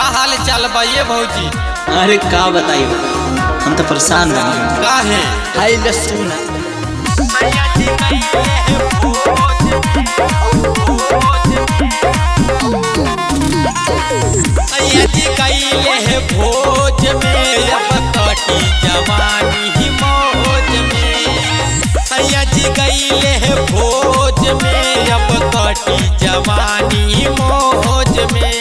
का हाल चाल बा ये भौजी? अरे का बताइए, हम तो परेशान बन का है? हाय ले सुन सैयदी कइले है भोज में, अब कटी जवानी ही मौज में। सैयदी कइले है भोज में, अब कटी जवानी मौज में।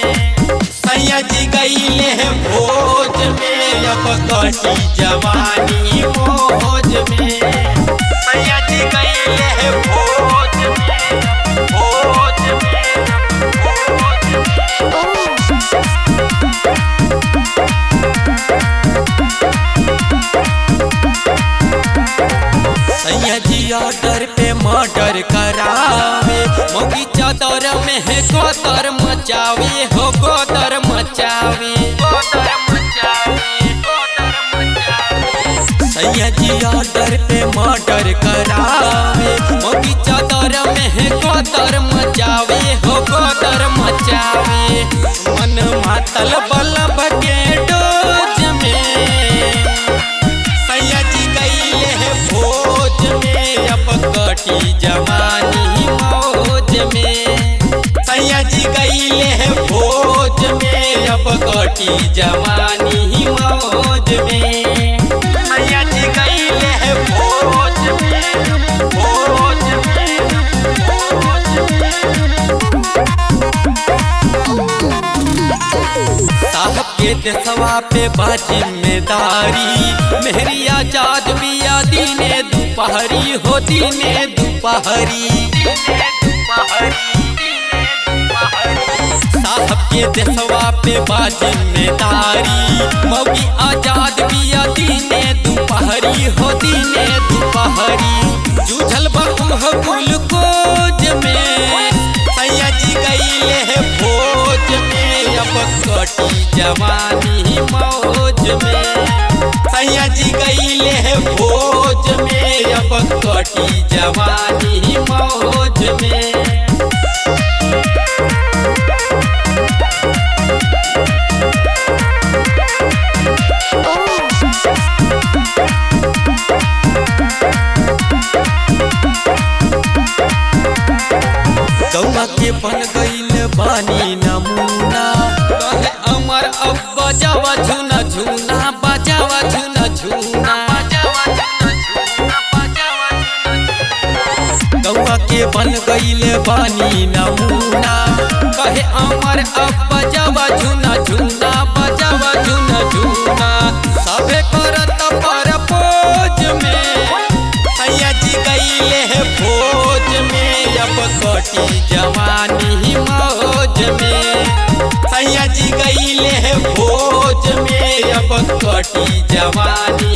सैयदी कइले है भोज में, अब कटी जवानी मौज में। सैयदी कइले है भोज में, भोज में, भोज में। सैयदी ऑर्डर पे मर्डर करावे, मोगी चादर में है गोदर मचावे, हो गोदर मचावे, गोदर मचावे, गोदर मचावे। सैयदी ऑर्डर पे मर्डर करावे, मोगी चादर में है गोदर मचावे, हो गोदर मचावे। मन मातल बल्ब के डोज में, सैयदी कइले है भोज में, अब कटी जवानी मौज में। सैयदी कइले है भोज में, अब कटी जवानी मौज में। सैयदी कइले है भोज में, भोज में, भोज में। साहब के देशवा पे बा जिम्मेदारी, मेहरी आजाद बिया दिने दुपहरी, हो दिने दुपहरी। साहब के देशवा पे बा जिम्मेदारी, मौगी आजाद बिया दिने दुपहरी, हो दिने दुपहरी। जूझल बहु गुलकोज में, सैयदी कइले है भोज में, अब कटी जवानी मौज में। सैयदी कइले है भोज में, अब कटी जवानी मौज में। गौवा के बन गईल बानी नमूना, कहे अमर अब बजावा झुना झुना, बजावा झुना झुना, बजावा झुना झुना, बजावा झुना। गौवा के बन गईल बानी नमूना, कहे अमर अब बजावा झुना झुना, बजावा झुना झुना। सबे करत पर पोज में, सैयदी कइले है भोज में, अब कटी जवानी मौज में। सैयदी कइले है भोज में, अब कटी जवानी